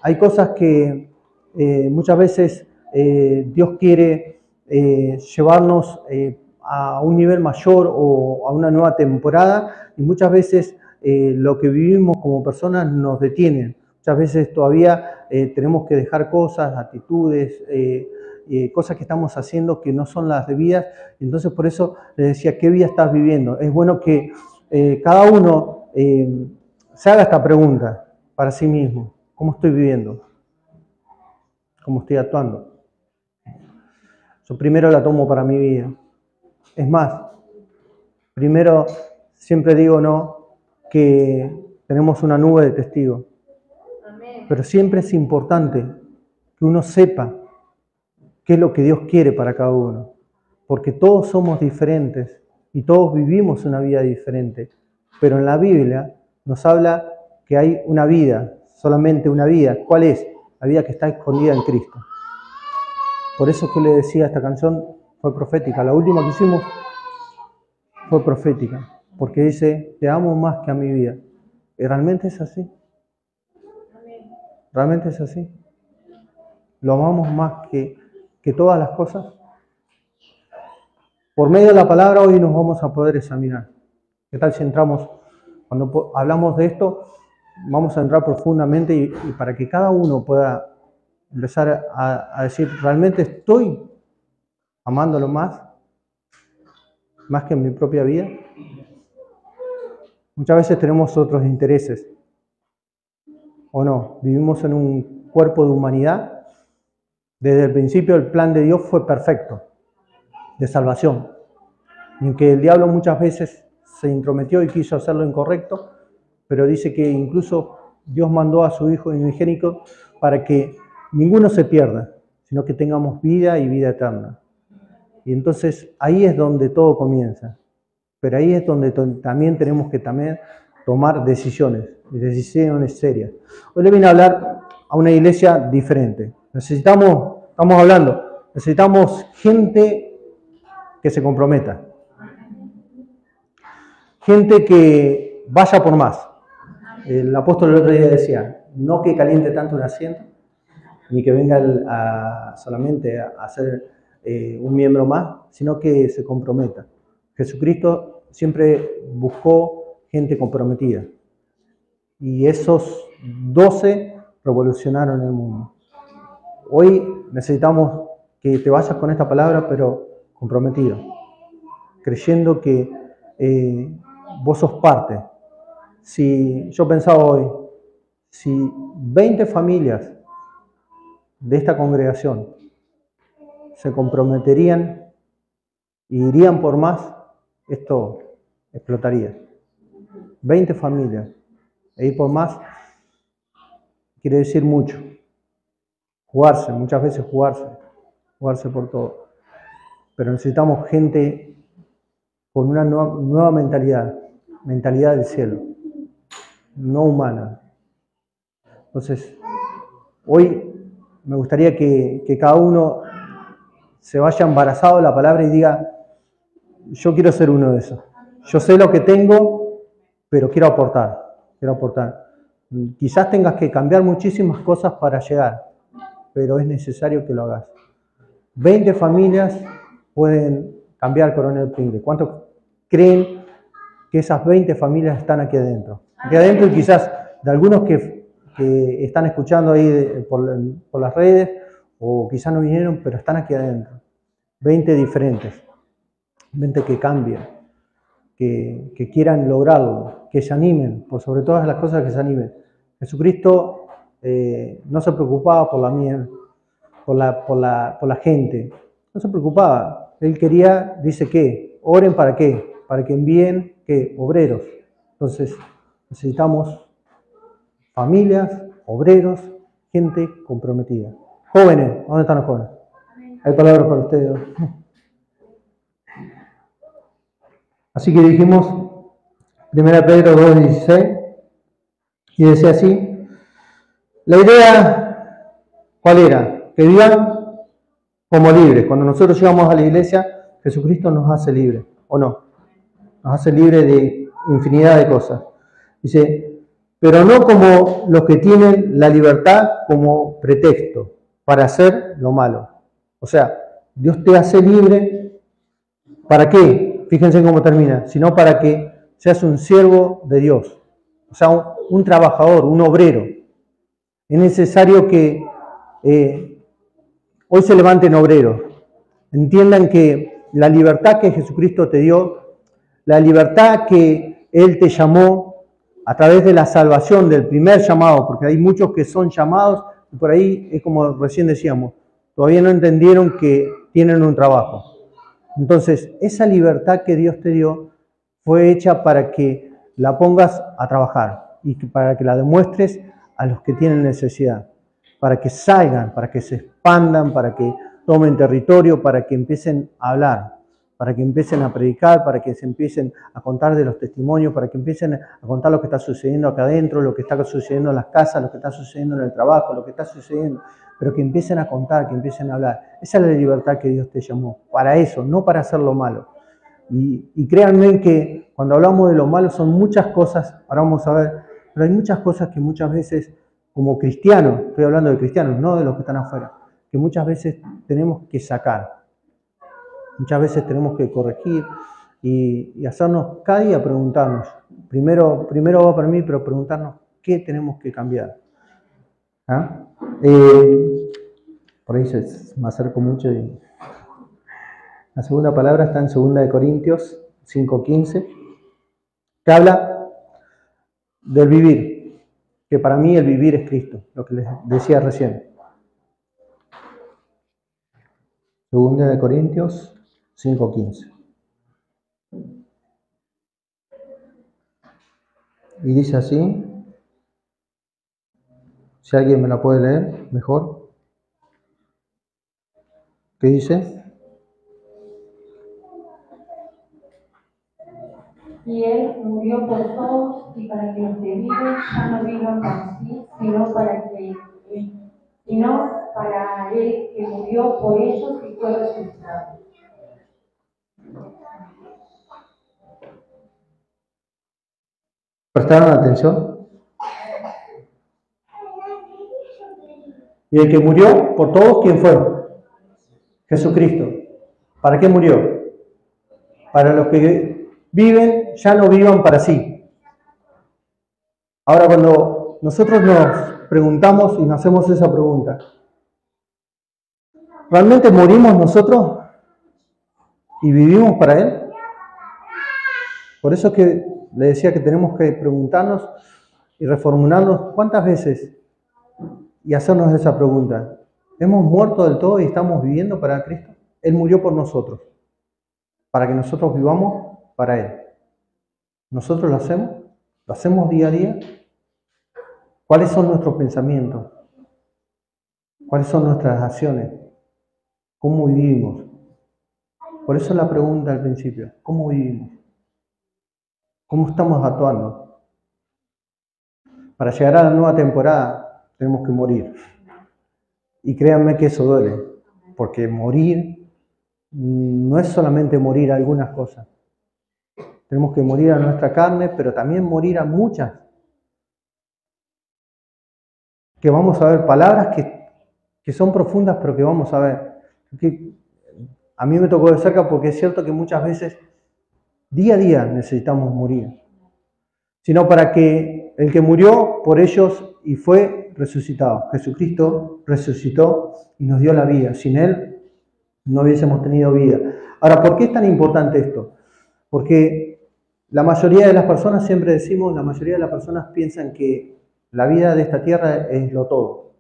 hay cosas que muchas veces Dios quiere llevarnos a un nivel mayor o a una nueva temporada, y muchas veces lo que vivimos como personas nos detienen. Muchas veces todavía tenemos que dejar cosas, actitudes, cosas que estamos haciendo que no son las debidas. Entonces por eso les decía, ¿qué vida estás viviendo? Es bueno que cada uno se haga esta pregunta para sí mismo. ¿Cómo estoy viviendo? ¿Cómo estoy actuando? Yo primero la tomo para mi vida. Es más, primero siempre digo no, que tenemos una nube de testigos. Amén. Pero siempre es importante que uno sepa qué es lo que Dios quiere para cada uno. Porque todos somos diferentes y todos vivimos una vida diferente. Pero en la Biblia nos habla que hay una vida, solamente una vida. ¿Cuál es? La vida que está escondida en Cristo. Por eso que le decía, esta canción fue profética. La última que hicimos fue profética. Porque dice, te amo más que a mi vida. ¿Y realmente es así? ¿Realmente es así? ¿Lo amamos más que todas las cosas? Por medio de la palabra hoy nos vamos a poder examinar. ¿Qué tal si entramos, cuando hablamos de esto, vamos a entrar profundamente y para que cada uno pueda empezar a decir, ¿realmente estoy amándolo más que en mi propia vida? Muchas veces tenemos otros intereses, ¿o no? Vivimos en un cuerpo de humanidad. Desde el principio el plan de Dios fue perfecto, de salvación. Y aunque el diablo muchas veces se intrometió y quiso hacer lo incorrecto, pero dice que incluso Dios mandó a su Hijo unigénito para que ninguno se pierda, sino que tengamos vida y vida eterna. Y entonces ahí es donde todo comienza. Pero ahí es donde también tenemos que tomar decisiones serias. Hoy le vine a hablar a una iglesia diferente. Necesitamos gente que se comprometa. Gente que vaya por más. El apóstol el otro día decía, no que caliente tanto un asiento, ni que venga solamente a ser un miembro más, sino que se comprometa. Jesucristo siempre buscó gente comprometida. Y esos 12 revolucionaron el mundo. Hoy necesitamos que te vayas con esta palabra, pero comprometido. Creyendo que vos sos parte. Si yo pensaba hoy, si 20 familias de esta congregación se comprometerían y irían por más, esto explotaría. 20 familias e ir por más quiere decir mucho. Jugarse, muchas veces jugarse por todo. Pero necesitamos gente con una nueva mentalidad del cielo, no humana. Entonces, hoy me gustaría que cada uno se vaya embarazado de la palabra y diga, yo quiero ser uno de esos. Yo sé lo que tengo, pero quiero aportar. Quizás tengas que cambiar muchísimas cosas para llegar, pero es necesario que lo hagas. 20 familias pueden cambiar Coronel Pringle. ¿Cuántos creen que esas 20 familias están aquí adentro? Aquí adentro, y quizás de algunos que están escuchando ahí por las redes, o quizás no vinieron, pero están aquí adentro. 20 diferentes. 20 que cambien, que quieran lograrlo, que se animen, por sobre todas las cosas que se animen. Jesucristo no se preocupaba por la miel, por la gente. No se preocupaba. Él quería, dice que, oren para qué, para que envíen ¿qué? Obreros. Entonces necesitamos familias, obreros, gente comprometida. Jóvenes, ¿dónde están los jóvenes? Hay palabras para ustedes. Así que dijimos 1 Pedro 2:16 y decía así, la idea, ¿cuál era? Que vivan como libres. Cuando nosotros llegamos a la iglesia, Jesucristo nos hace libres, ¿o no? Nos hace libres de infinidad de cosas. Dice, pero no como los que tienen la libertad como pretexto para hacer lo malo. O sea, Dios te hace libre, ¿para qué? Fíjense cómo termina, sino para que seas un siervo de Dios, o sea, un trabajador, un obrero. Es necesario que hoy se levanten obreros, entiendan que la libertad que Jesucristo te dio, la libertad que Él te llamó a través de la salvación, del primer llamado, porque hay muchos que son llamados y por ahí es como recién decíamos, todavía no entendieron que tienen un trabajo. Entonces, esa libertad que Dios te dio fue hecha para que la pongas a trabajar y para que la demuestres a los que tienen necesidad, para que salgan, para que se expandan, para que tomen territorio, para que empiecen a hablar, para que empiecen a predicar, para que se empiecen a contar de los testimonios, para que empiecen a contar lo que está sucediendo acá adentro, lo que está sucediendo en las casas, lo que está sucediendo en el trabajo, lo que está sucediendo, pero que empiecen a contar, que empiecen a hablar. Esa es la libertad que Dios te llamó, para eso, no para hacer lo malo. Y créanme que cuando hablamos de lo malo son muchas cosas, ahora vamos a ver, pero hay muchas cosas que muchas veces, como cristianos, estoy hablando de cristianos, no de los que están afuera, que muchas veces tenemos que sacar. Muchas veces tenemos que corregir y hacernos cada día preguntarnos. Primero va para mí, pero preguntarnos qué tenemos que cambiar. ¿Ah? Por ahí me acerco mucho. La segunda palabra está en 2 Corintios 5:15, que habla del vivir, que para mí el vivir es Cristo, lo que les decía recién. 2 Corintios 5:15. Y dice así, si alguien me la puede leer, mejor. ¿Qué dice? Y Él murió por todos, y para que los que viven ya no vivan para sí, sino para Él que murió por ellos y fue resucitado. ¿Prestaron atención? Y el que murió por todos, ¿quién fue? Jesucristo. ¿Para qué murió? Para los que viven, ya no vivan para sí. Ahora, cuando nosotros nos preguntamos y nos hacemos esa pregunta, ¿realmente morimos nosotros y vivimos para Él? Por eso es que le decía que tenemos que preguntarnos y reformularnos cuántas veces y hacernos esa pregunta. ¿Hemos muerto del todo y estamos viviendo para Cristo? Él murió por nosotros, para que nosotros vivamos para Él. ¿Nosotros lo hacemos? ¿Lo hacemos día a día? ¿Cuáles son nuestros pensamientos? ¿Cuáles son nuestras acciones? ¿Cómo vivimos? Por eso la pregunta al principio, ¿cómo vivimos? ¿Cómo estamos actuando? Para llegar a la nueva temporada tenemos que morir. Y créanme que eso duele, porque morir no es solamente morir a algunas cosas. Tenemos que morir a nuestra carne, pero también morir a muchas. Que vamos a ver palabras que son profundas, pero que vamos a ver. Que a mí me tocó de cerca porque es cierto que muchas veces, día a día, necesitamos morir. Sino para que el que murió por ellos y fue resucitado. Jesucristo resucitó y nos dio la vida. Sin Él no hubiésemos tenido vida. Ahora, ¿por qué es tan importante esto? Porque la mayoría de las personas, siempre decimos, la mayoría de las personas piensan que la vida de esta tierra es lo todo.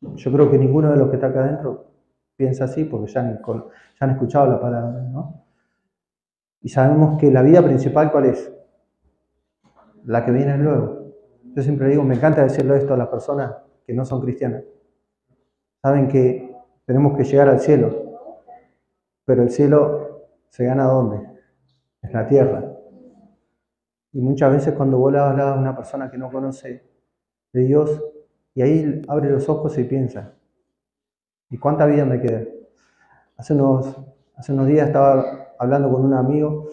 Yo creo que ninguno de los que está acá adentro piensa así, porque ya han escuchado la palabra, ¿no? Y sabemos que la vida principal, ¿cuál es? La que viene luego. Yo siempre digo, me encanta decirle esto a las personas que no son cristianas. Saben que tenemos que llegar al cielo, pero el cielo se gana ¿dónde? En la tierra. Y muchas veces cuando vos le hablas a una persona que no conoce de Dios, y ahí abre los ojos y piensa, ¿y cuánta vida me queda? Hace unos días estaba hablando con un amigo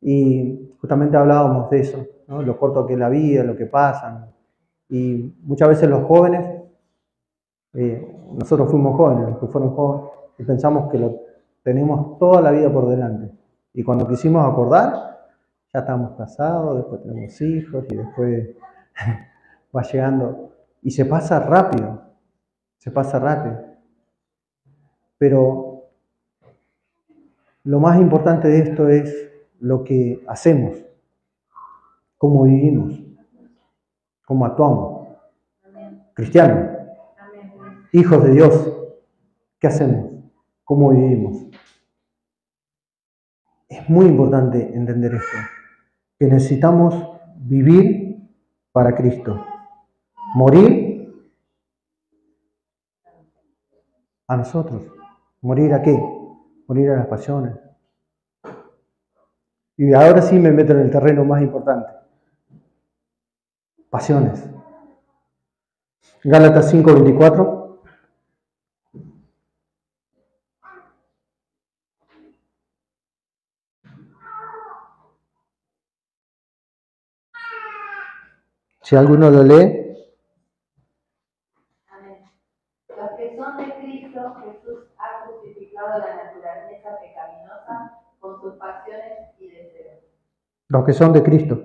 y justamente hablábamos de eso, ¿no? Lo corto que es la vida, lo que pasan. Y muchas veces los jóvenes, nosotros fuimos jóvenes, los que fueron jóvenes, y pensamos que tenemos toda la vida por delante. Y cuando quisimos acordar, ya estamos casados, después tenemos hijos y después va llegando. Y se pasa rápido, se pasa rápido. Pero lo más importante de esto es lo que hacemos, cómo vivimos, cómo actuamos. Cristianos, hijos de Dios, ¿qué hacemos? ¿Cómo vivimos? Es muy importante entender esto, que necesitamos vivir para Cristo, morir a nosotros. ¿Morir a qué? Morir a las pasiones. Y ahora sí me meto en el terreno más importante. Pasiones. Gálatas 5:24. Si alguno lo lee. Amén. Los que son de Cristo, Jesús ha crucificado la naturaleza pecaminosa con sus pasiones y deseos. Los que son de Cristo.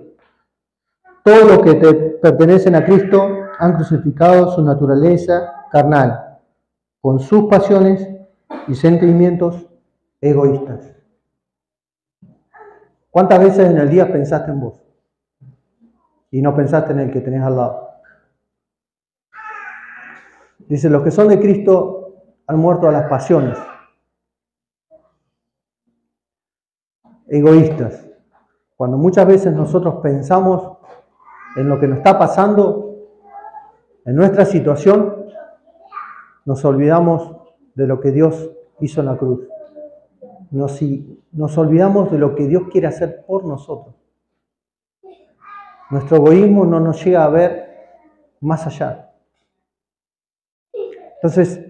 Todos los que pertenecen a Cristo han crucificado su naturaleza carnal con sus pasiones y sentimientos egoístas. ¿Cuántas veces en el día pensaste en vos? Y no pensaste en el que tenés al lado. Dice, los que son de Cristo han muerto a las pasiones egoístas. Cuando muchas veces nosotros pensamos en lo que nos está pasando, en nuestra situación, nos olvidamos de lo que Dios hizo en la cruz. Nos olvidamos de lo que Dios quiere hacer por nosotros. Nuestro egoísmo no nos llega a ver más allá. Entonces,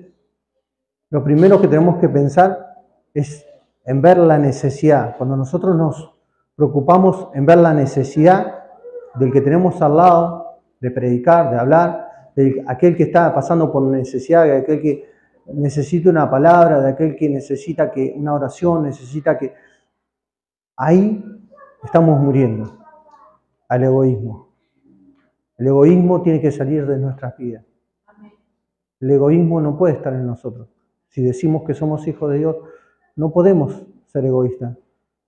lo primero que tenemos que pensar es en ver la necesidad. Cuando nosotros nos preocupamos en ver la necesidad del que tenemos al lado, de predicar, de hablar, de aquel que está pasando por necesidad, de aquel que necesita una palabra, de aquel que necesita una oración, necesita que... Ahí estamos muriendo al egoísmo. El egoísmo tiene que salir de nuestras vidas. El egoísmo no puede estar en nosotros. Si decimos que somos hijos de Dios, no podemos ser egoístas.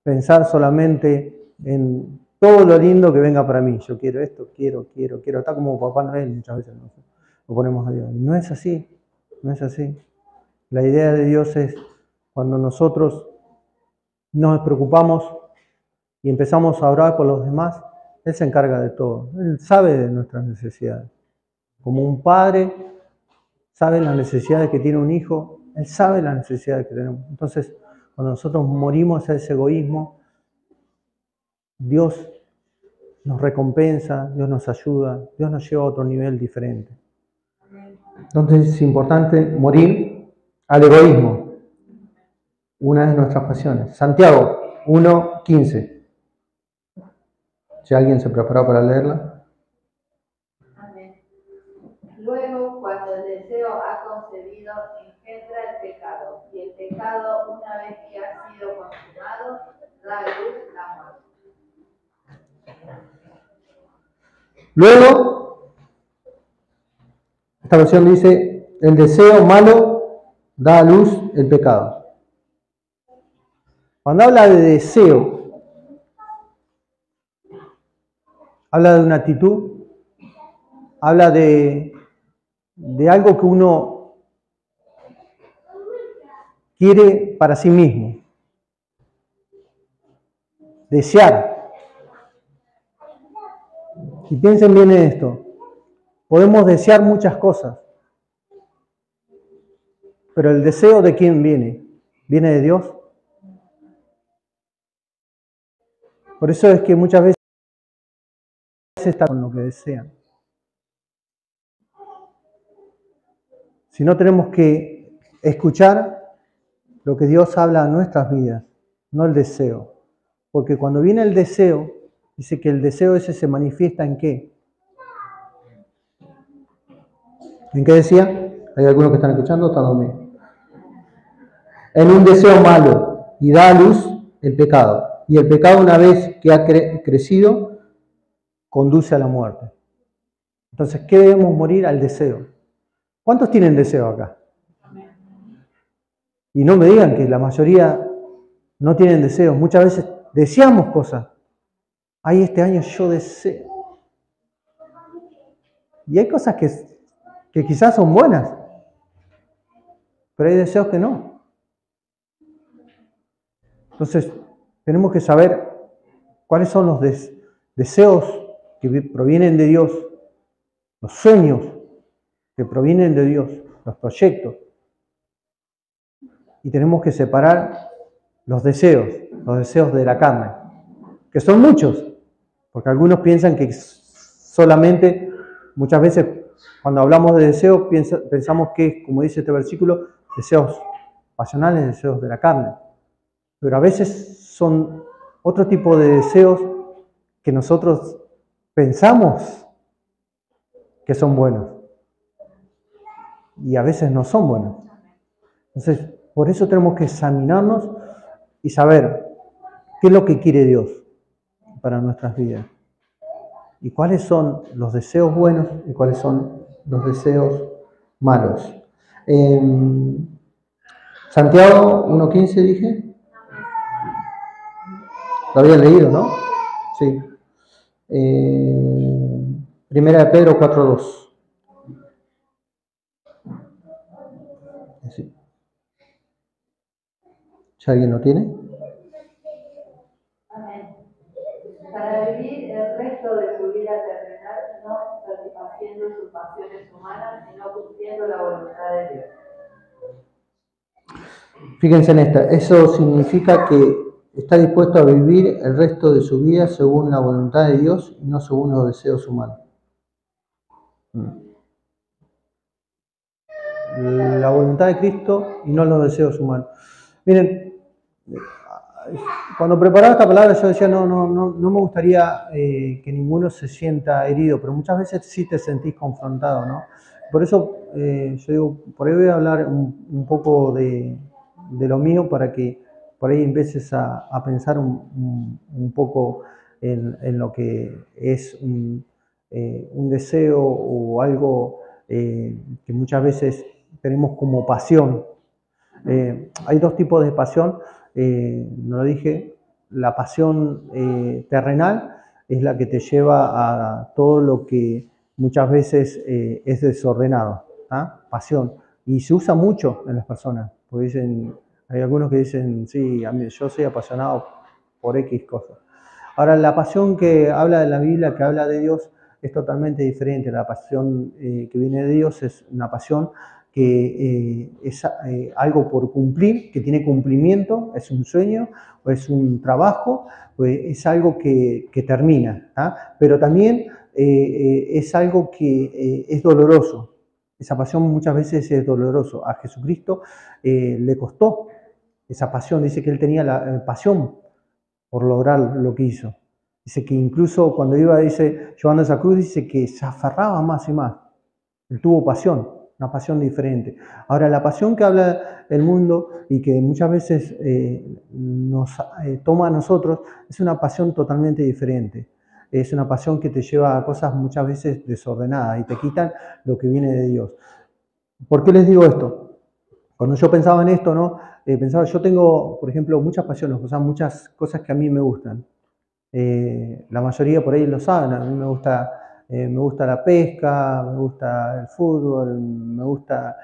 Pensar solamente en todo lo lindo que venga para mí. Yo quiero esto, quiero. Está como Papá Noel muchas veces lo ponemos a Dios. No es así, no es así. La idea de Dios es cuando nosotros nos preocupamos y empezamos a orar por los demás, Él se encarga de todo. Él sabe de nuestras necesidades. Como un padre sabe las necesidades que tiene un hijo, Él sabe las necesidades que tenemos. Entonces, cuando nosotros morimos a ese egoísmo, Dios nos recompensa, Dios nos ayuda, Dios nos lleva a otro nivel diferente. Entonces es importante morir al egoísmo, una de nuestras pasiones. Santiago 1:15. Si alguien se preparó para leerla. Amén. Luego, cuando el deseo ha concebido, engendra el pecado, y el pecado, una vez que ha sido consumado, da a luz la muerte. Luego, esta versión dice, el deseo malo da a luz el pecado. Cuando habla de deseo, habla de una actitud, habla de algo que uno quiere para sí mismo. Desear. Y piensen bien en esto. Podemos desear muchas cosas. Pero el deseo ¿de quién viene? ¿Viene de Dios? Por eso es que muchas veces está con lo que desean. Si no, tenemos que escuchar lo que Dios habla a nuestras vidas, no el deseo. Porque cuando viene el deseo, Dice que el deseo ese se manifiesta ¿en qué? ¿En qué decía? ¿Hay algunos que están escuchando o están dormidos? En un deseo malo, y da a luz el pecado. Y el pecado, una vez que ha crecido, conduce a la muerte. Entonces, ¿qué debemos morir? Al deseo. ¿Cuántos tienen deseo acá? Y no me digan que la mayoría no tienen deseos. Muchas veces deseamos cosas. Ay, este año yo deseo. Y hay cosas que quizás son buenas, pero hay deseos que no. Entonces, tenemos que saber cuáles son los deseos que provienen de Dios, los sueños que provienen de Dios, los proyectos. Y tenemos que separar los deseos de la carne, que son muchos, porque algunos piensan que solamente, muchas veces cuando hablamos de deseos pensamos que, como dice este versículo, deseos pasionales, deseos de la carne. Pero a veces son otro tipo de deseos que nosotros pensamos que son buenos. Y a veces no son buenos. Entonces, por eso tenemos que examinarnos y saber qué es lo que quiere Dios para nuestras vidas. Y cuáles son los deseos buenos y cuáles son los deseos malos. Santiago 1.15 dije. Lo había leído, ¿no? Sí. Primera de Pedro 4.2. Sí. ¿Ya alguien lo tiene? Amén. Para vivir el resto de su vida terrenal, no satisfaciendo sus pasiones humanas, sino cumpliendo la voluntad de Dios. Fíjense en esta. Eso significa que está dispuesto a vivir el resto de su vida según la voluntad de Dios y no según los deseos humanos. La voluntad de Cristo y no los deseos humanos. Miren, cuando preparaba esta palabra yo decía, no me gustaría que ninguno se sienta herido, pero muchas veces sí te sentís confrontado, ¿no? Por eso yo digo, por ahí voy a hablar un poco de lo mío para que por ahí empieces a pensar un poco en lo que es un deseo o algo que muchas veces tenemos como pasión. Hay dos tipos de pasión, no lo dije, la pasión terrenal es la que te lleva a todo lo que muchas veces es desordenado, ¿ah? Pasión, y se usa mucho en las personas, porque dicen, hay algunos que dicen, sí, yo soy apasionado por X cosas. Ahora, la pasión que habla de la Biblia, que habla de Dios, es totalmente diferente. La pasión que viene de Dios es una pasión que es algo por cumplir, que tiene cumplimiento, es un sueño o es un trabajo, pues es algo que termina, ¿tá? Pero también es algo que es doloroso. Esa pasión muchas veces es doloroso. A Jesucristo le costó esa pasión. Dice que él tenía la pasión por lograr lo que hizo. Dice que incluso cuando iba, llevando esa cruz, dice que se aferraba más y más. Él tuvo pasión, una pasión diferente. Ahora, la pasión que habla el mundo y que muchas veces nos toma a nosotros es una pasión totalmente diferente. Es una pasión que te lleva a cosas muchas veces desordenadas y te quitan lo que viene de Dios. ¿Por qué les digo esto? Cuando yo pensaba en esto, ¿no? Pensaba, yo tengo, por ejemplo, muchas pasiones, o sea, muchas cosas que a mí me gustan. La mayoría por ahí lo saben, a mí me gusta la pesca, me gusta el fútbol, me gusta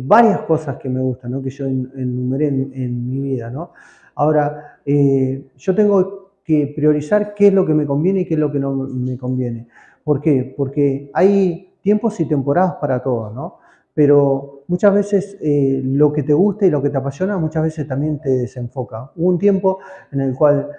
varias cosas que me gustan, ¿no? Que yo enumeré en mi vida, ¿no? Ahora, yo tengo que priorizar qué es lo que me conviene y qué es lo que no me conviene. ¿Por qué? Porque hay tiempos y temporadas para todo, ¿no? Pero muchas veces lo que te gusta y lo que te apasiona muchas veces también te desenfoca. Hubo un tiempo en el cual,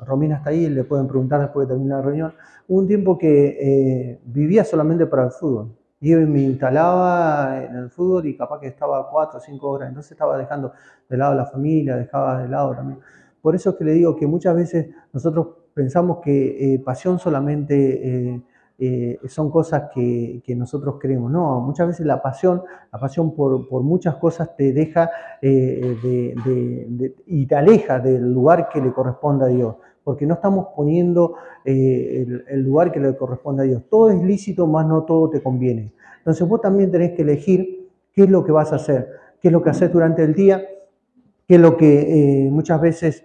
Romina está ahí, le pueden preguntar después de terminar la reunión, hubo un tiempo que vivía solamente para el fútbol. Iba y me instalaba en el fútbol y capaz que estaba 4 o 5 horas, entonces estaba dejando de lado la familia, dejaba de lado también. Por eso es que le digo que muchas veces nosotros pensamos que pasión solamente son cosas que nosotros creemos. No, muchas veces la pasión por muchas cosas te deja y te aleja del lugar que le corresponde a Dios, porque no estamos poniendo el lugar que le corresponde a Dios. Todo es lícito, más no todo te conviene. Entonces vos también tenés que elegir qué es lo que vas a hacer, qué es lo que haces durante el día, qué es lo que muchas veces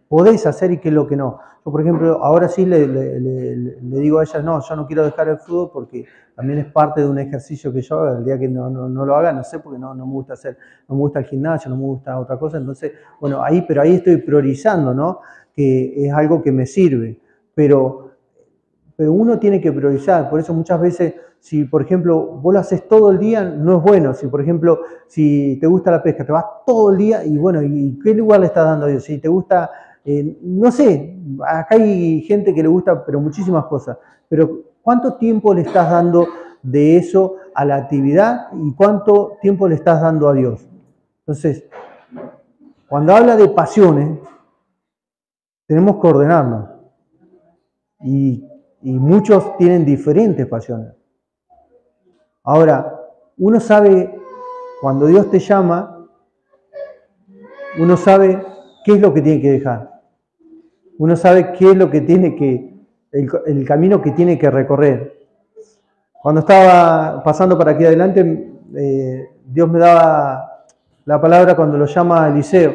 podéis hacer y qué es lo que no. Yo, por ejemplo, ahora sí le digo a ella, no, yo no quiero dejar el fútbol porque también es parte de un ejercicio que yo haga. El día que no lo haga, no sé, porque no me gusta hacer, no me gusta el gimnasio, no me gusta otra cosa. Entonces, bueno, pero ahí estoy priorizando, ¿no? Que es algo que me sirve. Pero uno tiene que priorizar. Por eso muchas veces, si por ejemplo vos lo haces todo el día, no es bueno. Si por ejemplo, si te gusta la pesca, te vas todo el día y bueno, ¿y qué lugar le estás dando a Dios? Si te gusta, no sé, acá hay gente que le gusta, pero muchísimas cosas. Pero ¿cuánto tiempo le estás dando de eso a la actividad y cuánto tiempo le estás dando a Dios? Entonces, cuando habla de pasiones, tenemos que ordenarnos. Y muchos tienen diferentes pasiones. Ahora, uno sabe, cuando Dios te llama, uno sabe qué es lo que tiene que dejar. Uno sabe qué es lo que tiene que, el camino que tiene que recorrer. Cuando estaba pasando para aquí adelante, Dios me daba la palabra cuando lo llama a Eliseo.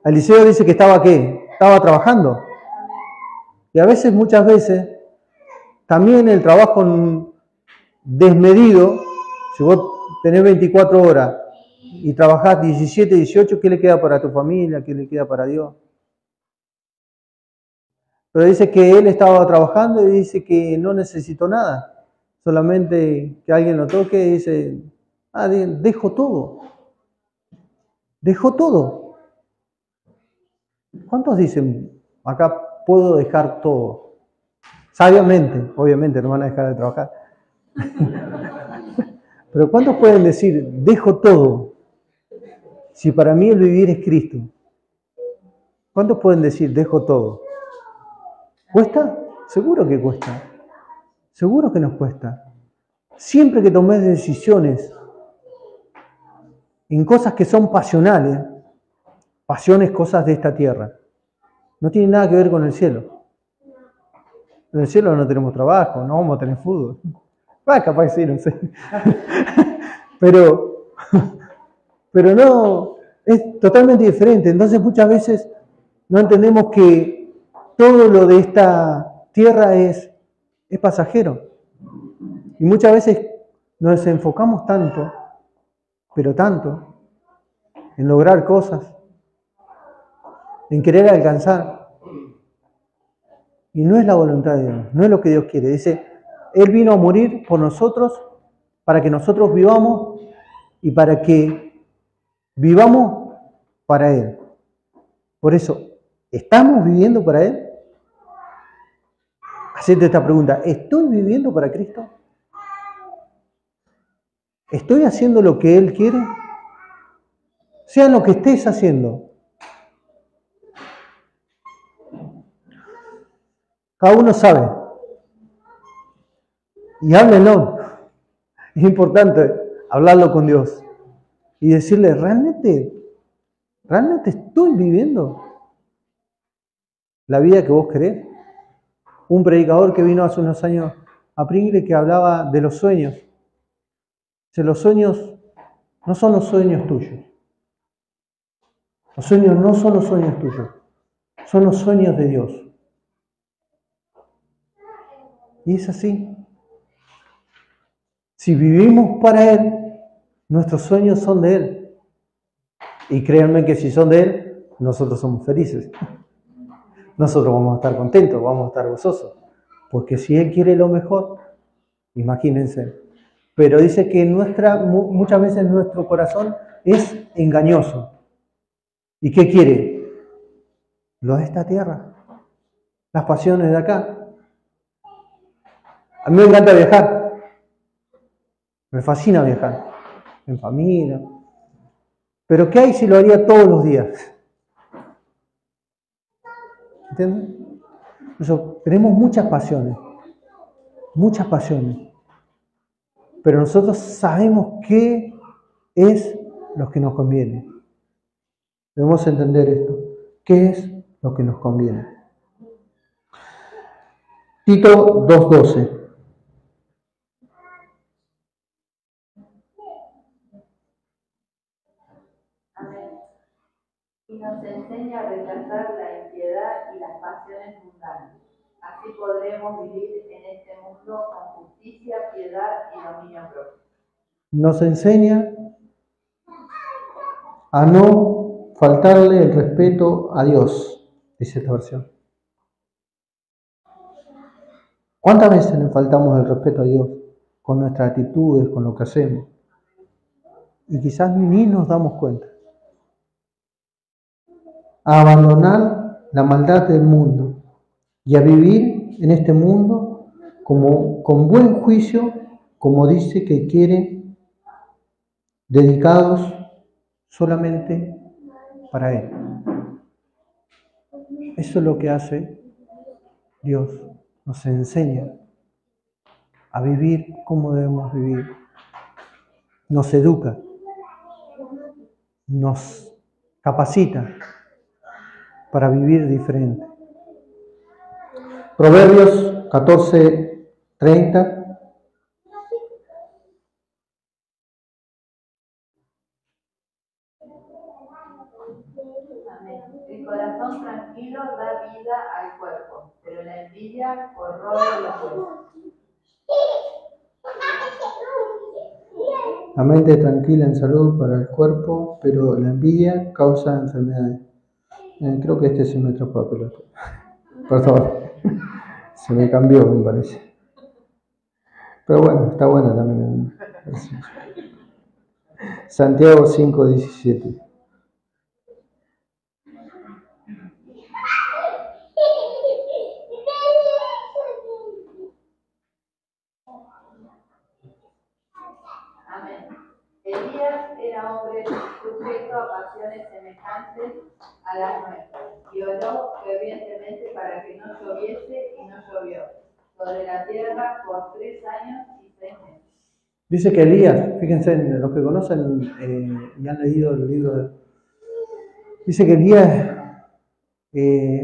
Eliseo dice que estaba ¿qué? Estaba trabajando. Y a veces, muchas veces, también el trabajo desmedido, si vos tenés 24 horas y trabajás 17, 18, ¿qué le queda para tu familia? ¿Qué le queda para Dios? Pero dice que él estaba trabajando y dice que no necesitó nada, solamente que alguien lo toque y dice, dejo todo. Dejó todo. ¿Cuántos dicen, acá puedo dejar todo? Sabiamente, obviamente, no van a dejar de trabajar. Pero ¿cuántos pueden decir, dejo todo? Si para mí el vivir es Cristo. ¿Cuántos pueden decir, dejo todo? ¿Cuesta? Seguro que cuesta. Seguro que nos cuesta. Siempre que tomes decisiones en cosas que son pasionales, pasiones, cosas de esta tierra, no tiene nada que ver con el cielo. En el cielo no tenemos trabajo, no vamos a tener fútbol. Capaz sí, no sé. Pero no, es totalmente diferente. Entonces muchas veces no entendemos que todo lo de esta tierra es pasajero. Y muchas veces nos enfocamos tanto, pero tanto, en lograr cosas, en querer alcanzar. Y no es la voluntad de Dios, no es lo que Dios quiere. Dice, Él vino a morir por nosotros para que nosotros vivamos y para que vivamos para Él. Por eso, ¿estamos viviendo para Él? Hacete esta pregunta, ¿estoy viviendo para Cristo? ¿Estoy haciendo lo que Él quiere? Sea lo que estés haciendo. Cada uno sabe. Y háblenlo. Es importante hablarlo con Dios. Y decirle, ¿realmente estoy viviendo la vida que vos querés? Un predicador que vino hace unos años a Pringle que hablaba de los sueños. Dice, los sueños no son los sueños tuyos. Los sueños no son los sueños tuyos. Son los sueños de Dios. Y es así. Si vivimos para Él, nuestros sueños son de Él. Y créanme que si son de Él, nosotros somos felices. Nosotros vamos a estar contentos, vamos a estar gozosos. Porque si Él quiere lo mejor, imagínense. Pero dice que muchas veces nuestro corazón es engañoso. ¿Y qué quiere? Lo de esta tierra. Las pasiones de acá. A mí me encanta viajar. Me fascina viajar. En familia. Pero ¿qué hay si lo haría todos los días? ¿Entienden? Eso, tenemos muchas pasiones, pero nosotros sabemos qué es lo que nos conviene. Debemos entender esto, qué es lo que nos conviene. Tito 2:12. Amén. Y nos enseña a rechazar la impiedad y las pasiones mundanas. Así podremos vivir en este mundo con justicia, piedad y dominio propio. Nos enseña a no faltarle el respeto a Dios, dice esta versión. ¿Cuántas veces le faltamos el respeto a Dios con nuestras actitudes, con lo que hacemos? Y quizás ni nos damos cuenta. A abandonar la maldad del mundo y a vivir en este mundo con buen juicio, como dice que quiere, dedicados solamente para Él. Eso es lo que hace Dios. Nos enseña a vivir como debemos vivir. Nos educa. Nos capacita para vivir diferente. Proverbios 14:30. Amén. El corazón tranquilo da vida al cuerpo, pero la envidia corroe los huesos. La mente es tranquila en salud para el cuerpo, pero la envidia causa enfermedades. Creo que este se me atrapó a pelota. Perdón, se me cambió, me parece. Pero bueno, está buena también. Santiago 5:17. Amén. Elías era hombre sujeto a pasiones semejantes a las nuestras y oró fervientemente para que no lloviese y no llovió sobre la tierra por 3 años y 6 meses. Dice que Elías, fíjense, los que conocen y han leído el libro, dice que Elías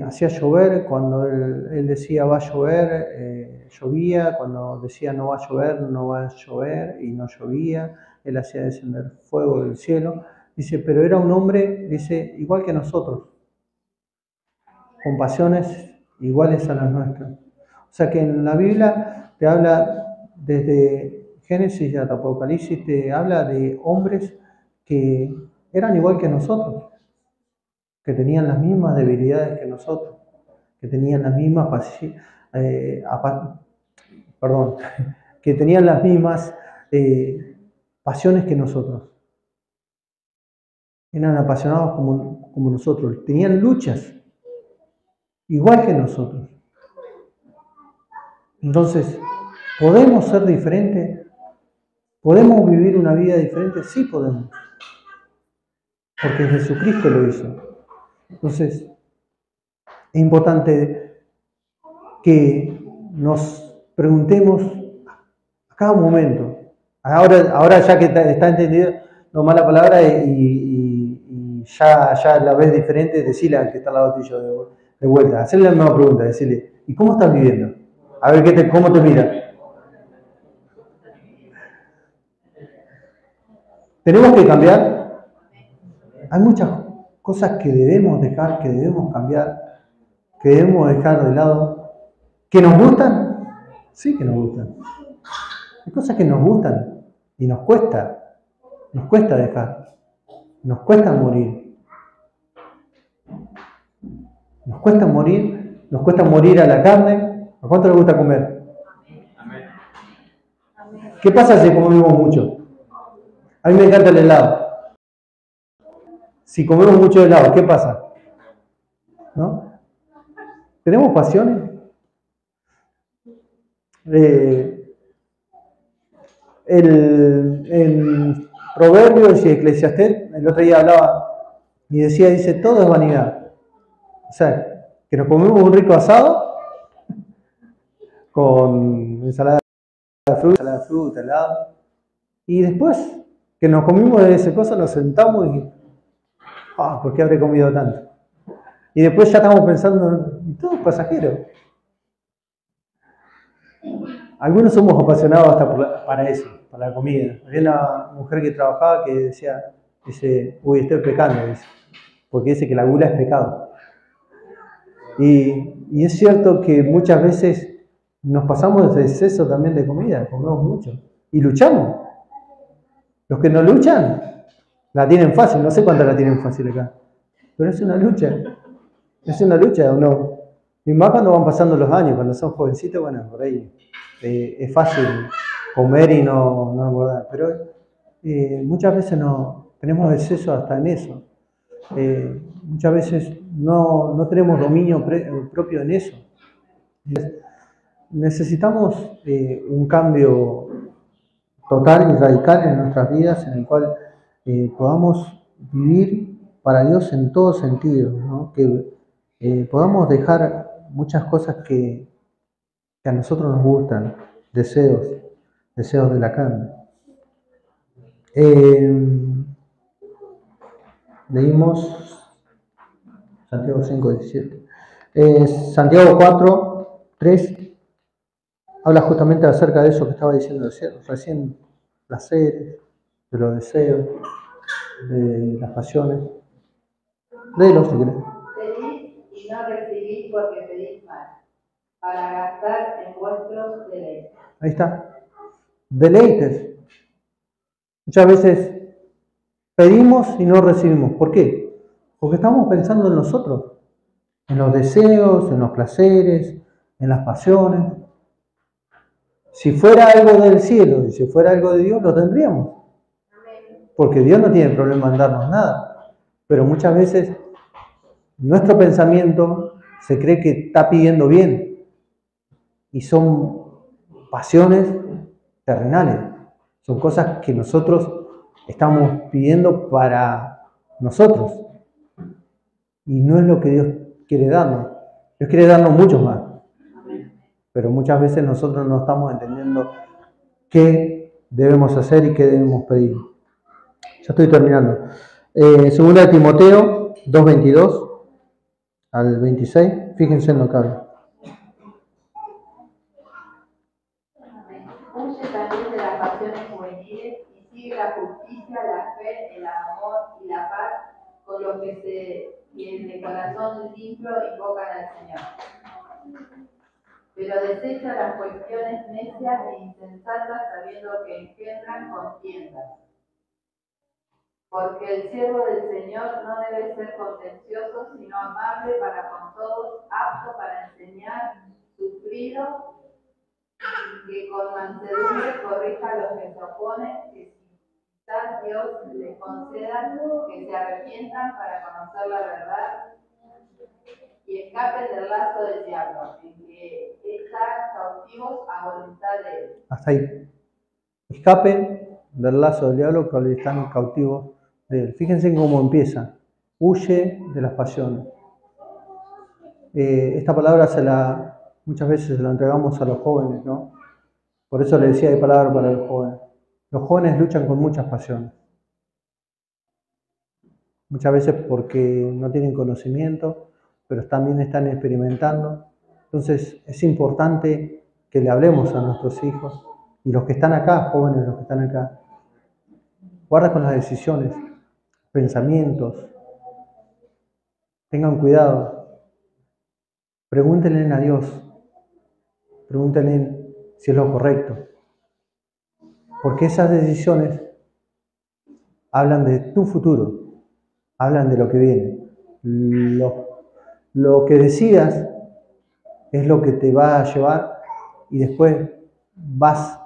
hacía llover, cuando él decía va a llover, llovía, cuando decía no va a llover, no va a llover, y no llovía, él hacía descender fuego del cielo. Dice, pero era un hombre, dice, igual que nosotros, con pasiones iguales a las nuestras. O sea que en la Biblia te habla desde Génesis hasta Apocalipsis, te habla de hombres que eran igual que nosotros, que tenían las mismas debilidades que nosotros, que tenían las mismas que tenían las mismas pasiones que nosotros. Eran apasionados como nosotros, tenían luchas igual que nosotros. Entonces, ¿podemos ser diferentes? ¿Podemos vivir una vida diferente? Sí podemos, porque Jesucristo lo hizo. Entonces, es importante que nos preguntemos a cada momento. Ahora ya que está entendido no mala palabra y ya la ves diferente, decirle al que está al lado tuyo de vuelta, hacerle la misma pregunta, decirle, ¿y cómo estás viviendo? A ver cómo te mira. ¿Tenemos que cambiar? Hay muchas cosas que debemos dejar, que debemos cambiar, que debemos dejar de lado. ¿Que nos gustan? Sí que nos gustan. Hay cosas que nos gustan y nos cuesta dejar, nos cuesta morir. Nos cuesta morir a la carne. ¿A cuánto le gusta comer? ¿Qué pasa si comemos mucho? A mí me encanta el helado. Si comemos mucho helado, ¿qué pasa? ¿No? ¿Tenemos pasiones? En Proverbios y Eclesiastés, el otro día hablaba y dice, todo es vanidad. O sea, que nos comimos un rico asado con ensalada de fruta, helado. Y después que nos comimos de esa cosa, nos sentamos y, ¿por qué habré comido tanto? Y después ya estamos pensando, y todo es pasajero. Algunos somos apasionados hasta para eso, para la comida. Había una mujer que trabajaba que dice, uy, estoy pecando, dice, porque dice que la gula es pecado. Y es cierto que muchas veces nos pasamos de exceso también de comida, comemos mucho y luchamos. Los que no luchan, la tienen fácil, no sé cuánta la tienen fácil acá, pero es una lucha o no. Y más cuando van pasando los años, cuando son jovencitos, bueno, por ahí es fácil comer y no engordar, pero muchas veces no tenemos exceso hasta en eso. Muchas veces no tenemos dominio propio en eso. Necesitamos un cambio total y radical en nuestras vidas en el cual podamos vivir para Dios en todo sentido, ¿no? Que podamos dejar muchas cosas que a nosotros nos gustan, deseos de la carne. Leímos Santiago 5:17. Santiago 4:3 habla justamente acerca de eso que estaba diciendo recién, placeres, de los deseos, de las pasiones. Léelo si querés. Pedís y no recibís porque pedís mal, para gastar en vuestros deleites. Ahí está. Deleites. Muchas veces pedimos y no recibimos. ¿Por qué? Porque estamos pensando en nosotros, en los deseos, en los placeres, en las pasiones. Si fuera algo del cielo y si fuera algo de Dios, lo tendríamos. Porque Dios no tiene problema en darnos nada. Pero muchas veces nuestro pensamiento se cree que está pidiendo bien. Y son pasiones terrenales. Son cosas que nosotros estamos pidiendo para nosotros. Y no es lo que Dios quiere darnos. Dios quiere darnos mucho más. Pero muchas veces nosotros no estamos entendiendo qué debemos hacer y qué debemos pedir. Ya estoy terminando. Segunda de Timoteo 2:22 al 26. Fíjense en lo que habla. Huye también de las pasiones juveniles y sigue la justicia, la fe, el amor y la paz con los que de corazón limpio invocan al Señor. Pero desecha las cuestiones necias e insensatas sabiendo que engendran contiendas. Porque el siervo del Señor no debe ser contencioso, sino amable para con todos, apto para enseñar, sufrido, que con mansedumbre corrija a los que se oponen, que quizás Dios les conceda que se arrepientan para conocer la verdad y escapen del lazo del diablo, en que están cautivos a voluntad de él. Hasta ahí. Escapen del lazo del diablo que están cautivos de él. Fíjense cómo empieza. Huye de las pasiones. Esta palabra muchas veces se la entregamos a los jóvenes, ¿no? Por eso le decía hay palabra para los jóvenes. Los jóvenes luchan con muchas pasiones. Muchas veces porque no tienen conocimiento, pero también están experimentando. Entonces es importante que le hablemos a nuestros hijos y los que están acá, jóvenes, los que están acá. Guarda con las decisiones, pensamientos. Tengan cuidado. Pregúntenle a Dios. Pregúntenle si es lo correcto. Porque esas decisiones hablan de tu futuro. Hablan de lo que viene. Lo que decidas es lo que te va a llevar y después vas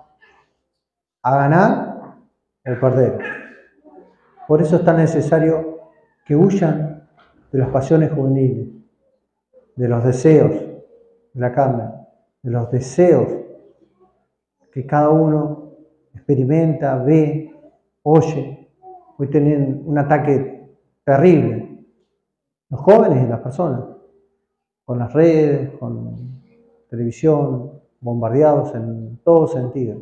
a ganar o perder. Por eso es tan necesario que huyan de las pasiones juveniles, de los deseos de la carne, de los deseos que cada uno experimenta, ve, oye. Hoy tienen un ataque terrible, los jóvenes y las personas. con las redes, con televisión, bombardeados en todo sentido.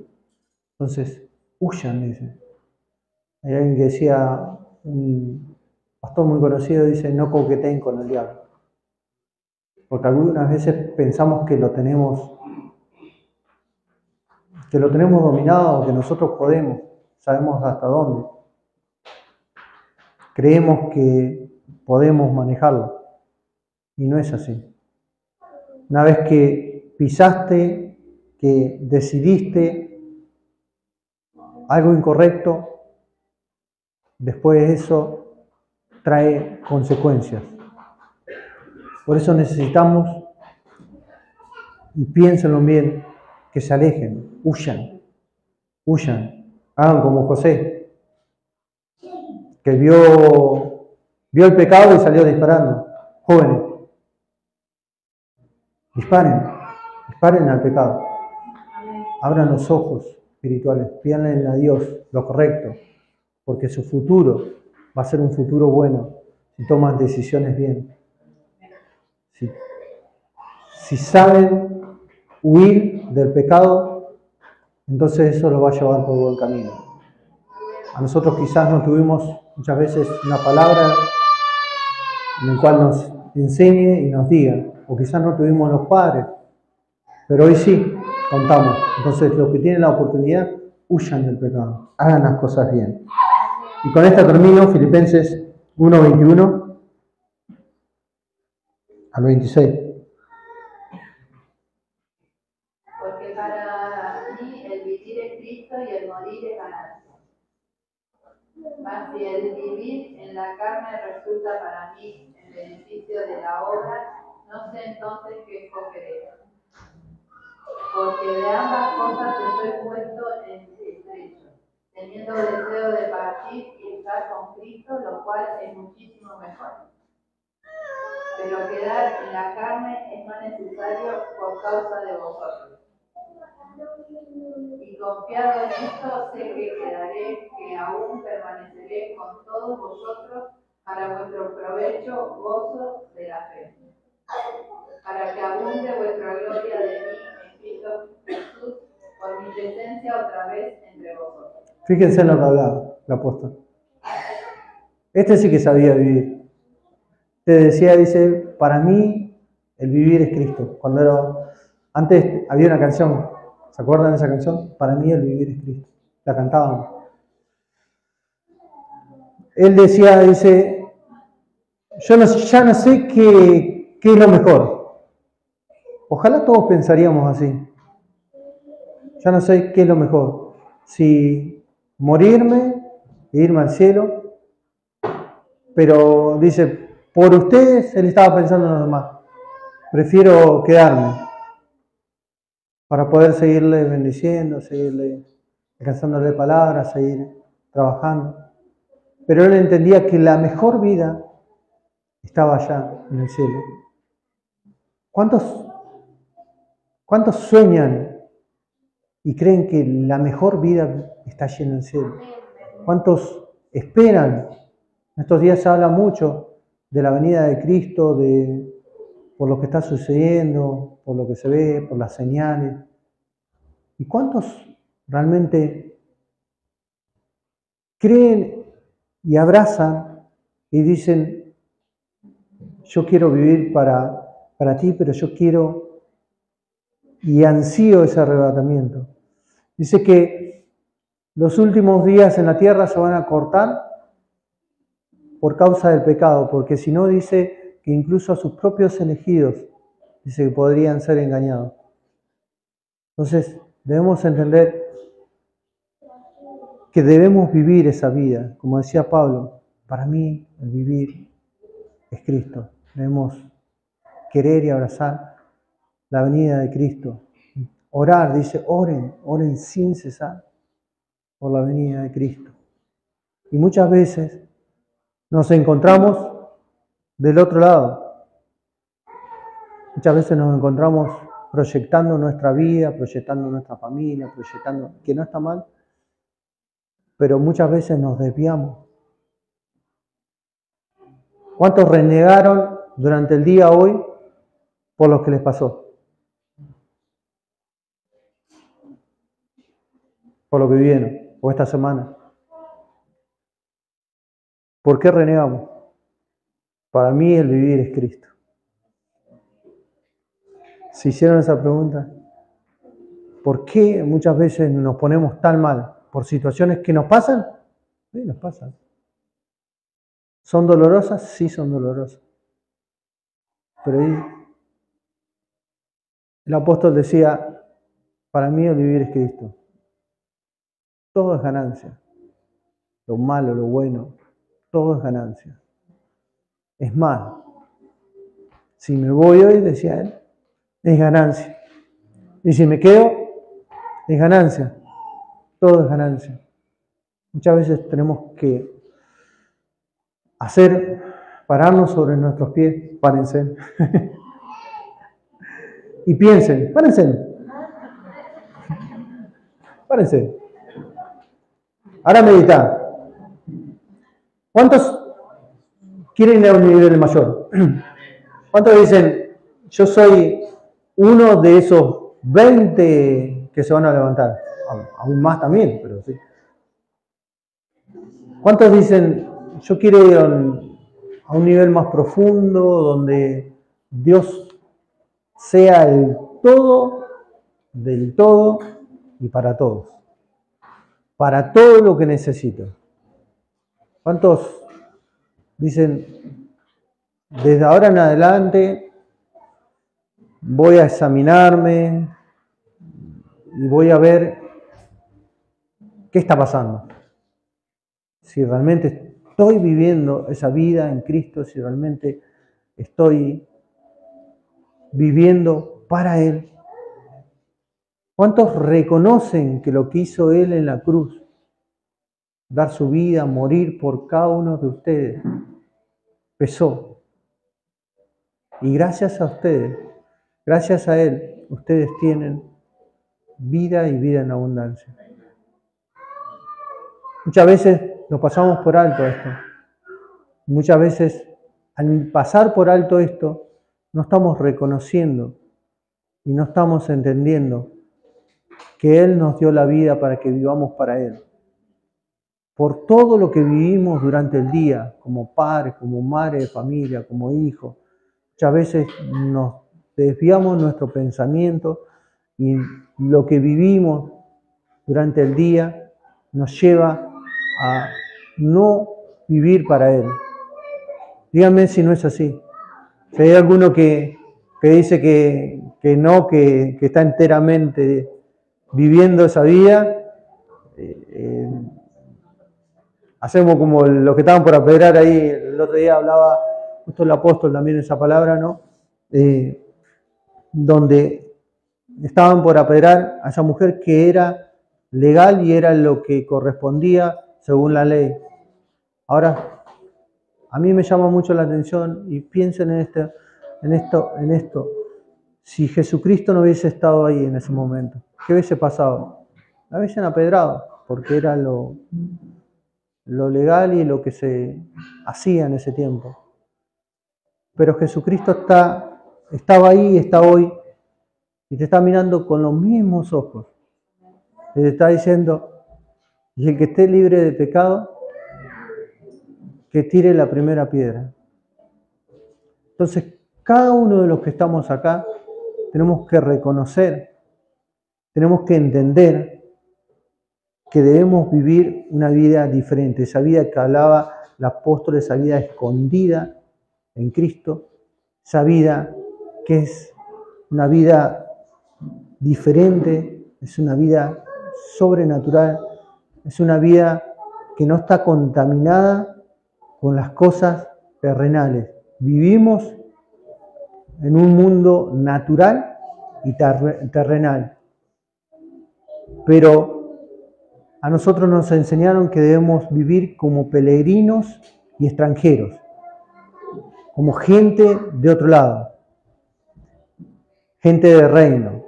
Entonces, huyan, dice. Hay alguien que decía, un pastor muy conocido dice, no coqueteen con el diablo. Porque algunas veces pensamos que lo tenemos dominado, que nosotros podemos, sabemos hasta dónde. Creemos que podemos manejarlo. Y no es así. Una vez que pisaste, que decidiste algo incorrecto, después de eso trae consecuencias. Por eso necesitamos, y piénsenlo bien, que se alejen, huyan, hagan como José, que vio el pecado y salió disparando. Jóvenes, disparen al pecado. Abran los ojos espirituales, pídanle a Dios lo correcto, porque su futuro va a ser un futuro bueno si toman decisiones bien. Si saben huir del pecado, entonces eso los va a llevar por buen camino. A nosotros quizás no tuvimos muchas veces una palabra en la cual nos enseñe y nos diga, o quizás no tuvimos los padres, pero hoy sí contamos. Entonces los que tienen la oportunidad, huyan del pecado, hagan las cosas bien. Y con esta termino, Filipenses 1:21 al 26. Porque para mí el vivir es Cristo y el morir es ganancia. Mas si el vivir en la carne resulta para mí en beneficio de la obra, no sé entonces qué escogeré. Porque de ambas cosas estoy puesto en estrecho, teniendo deseo de partir y estar con Cristo, lo cual es muchísimo mejor. Pero quedar en la carne es más necesario por causa de vosotros. Y confiado en esto, sé que quedaré, que aún permaneceré con todos vosotros para vuestro provecho, gozo de la fe, para que abunde vuestra gloria de mí en Cristo Jesús, por mi presencia otra vez entre vosotros. Fíjense en lo que hablaba el apóstol. Este sí que sabía vivir. Te decía, dice, para mí el vivir es Cristo. Antes había una canción, ¿se acuerdan de esa canción? Para mí el vivir es Cristo. La cantábamos. Él decía, dice, ya no sé qué es lo mejor. Ojalá todos pensaríamos así. Ya no sé qué es lo mejor. Si morirme e irme al cielo. Pero dice, por ustedes él estaba pensando en los demás. Prefiero quedarme para poder seguirle bendiciendo, seguirle alcanzándole palabras, seguir trabajando. Pero él entendía que la mejor vida estaba allá en el cielo. ¿Cuántos sueñan y creen que la mejor vida está allí en el cielo? ¿Cuántos esperan? En estos días se habla mucho de la venida de Cristo, por lo que está sucediendo, por lo que se ve, por las señales. ¿Y cuántos realmente creen y abrazan y dicen, yo quiero vivir para ti, pero yo quiero y ansío ese arrebatamiento? Dice que los últimos días en la tierra se van a cortar por causa del pecado, porque si no, dice que incluso a sus propios elegidos, dice que podrían ser engañados. Entonces, debemos entender que debemos vivir esa vida. Como decía Pablo, para mí el vivir es Cristo. Debemos querer y abrazar la venida de Cristo. Orar, dice, oren sin cesar por la venida de Cristo. Y muchas veces nos encontramos del otro lado. Muchas veces nos encontramos proyectando nuestra vida, proyectando nuestra familia, proyectando, que no está mal, pero muchas veces nos desviamos. ¿Cuántos renegaron durante el día hoy por lo que les pasó, por lo que vivieron, o esta semana. ¿Por qué renegamos? Para mí el vivir es Cristo. ¿Se hicieron esa pregunta? ¿Por qué muchas veces nos ponemos tan mal? ¿Por situaciones que nos pasan? Sí, nos pasan. ¿Son dolorosas? Sí, son dolorosas. Pero ahí el apóstol decía, para mí el vivir es Cristo. Todo es ganancia. Lo malo, lo bueno, todo es ganancia. Es más, si me voy hoy, decía él, es ganancia. Y si me quedo, es ganancia. Todo es ganancia. Muchas veces tenemos que pararnos sobre nuestros pies, párense. Y piensen, párense. Ahora medita. ¿Cuántos quieren ir a un nivel mayor? ¿Cuántos dicen, yo soy uno de esos 20 que se van a levantar? Aún más también, pero sí. ¿Cuántos dicen, yo quiero ir a un nivel más profundo, donde Dios sea el todo, del todo y para todos? Para todo lo que necesito. ¿Cuántos dicen, desde ahora en adelante voy a examinarme y voy a ver qué está pasando? Si realmente estoy viviendo esa vida en Cristo, si realmente estoy viviendo para Él. ¿Cuántos reconocen que lo que hizo Él en la cruz, dar su vida, morir por cada uno de ustedes, pesó? Y gracias a ustedes, gracias a Él, ustedes tienen vida y vida en abundancia. Muchas veces nos pasamos por alto esto. Muchas veces, al pasar por alto esto, no estamos reconociendo y no estamos entendiendo que Él nos dio la vida para que vivamos para Él. Por todo lo que vivimos durante el día, como padre, como madre de familia, como hijo, muchas veces nos desviamos nuestro pensamiento y lo que vivimos durante el día nos lleva a no vivir para Él. Díganme si no es así. Si hay alguno que dice que no, que está enteramente viviendo esa vida, hacemos como los que estaban por apedrear ahí. El otro día hablaba justo el apóstol también esa palabra, ¿no? Donde estaban por apedrear a esa mujer que era legal y era lo que correspondía según la ley. Ahora, a mí me llama mucho la atención y piensen en esto. Si Jesucristo no hubiese estado ahí en ese momento, ¿qué hubiese pasado? La hubiesen apedrado, porque era lo legal y lo que se hacía en ese tiempo. Pero Jesucristo estaba ahí, está hoy, y te está mirando con los mismos ojos. Y te está diciendo, y el que esté libre de pecado, que tire la primera piedra. Entonces, cada uno de los que estamos acá, tenemos que reconocer, tenemos que entender que debemos vivir una vida diferente, esa vida que hablaba el apóstol, esa vida escondida en Cristo, esa vida que es una vida diferente, es una vida sobrenatural, es una vida que no está contaminada con las cosas terrenales. Vivimos en un mundo natural y terrenal. Pero a nosotros nos enseñaron que debemos vivir como peregrinos y extranjeros, como gente de otro lado, gente de reino.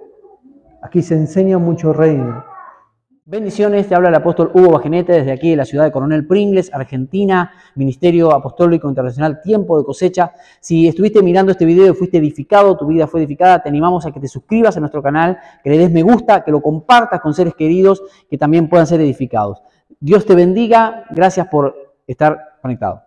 Aquí se enseña mucho reino. Bendiciones, te habla el apóstol Hugo Bajenete desde aquí de la ciudad de Coronel Pringles, Argentina, Ministerio Apostólico Internacional Tiempo de Cosecha. Si estuviste mirando este video y fuiste edificado, tu vida fue edificada, te animamos a que te suscribas a nuestro canal, que le des me gusta, que lo compartas con seres queridos que también puedan ser edificados. Dios te bendiga, gracias por estar conectado.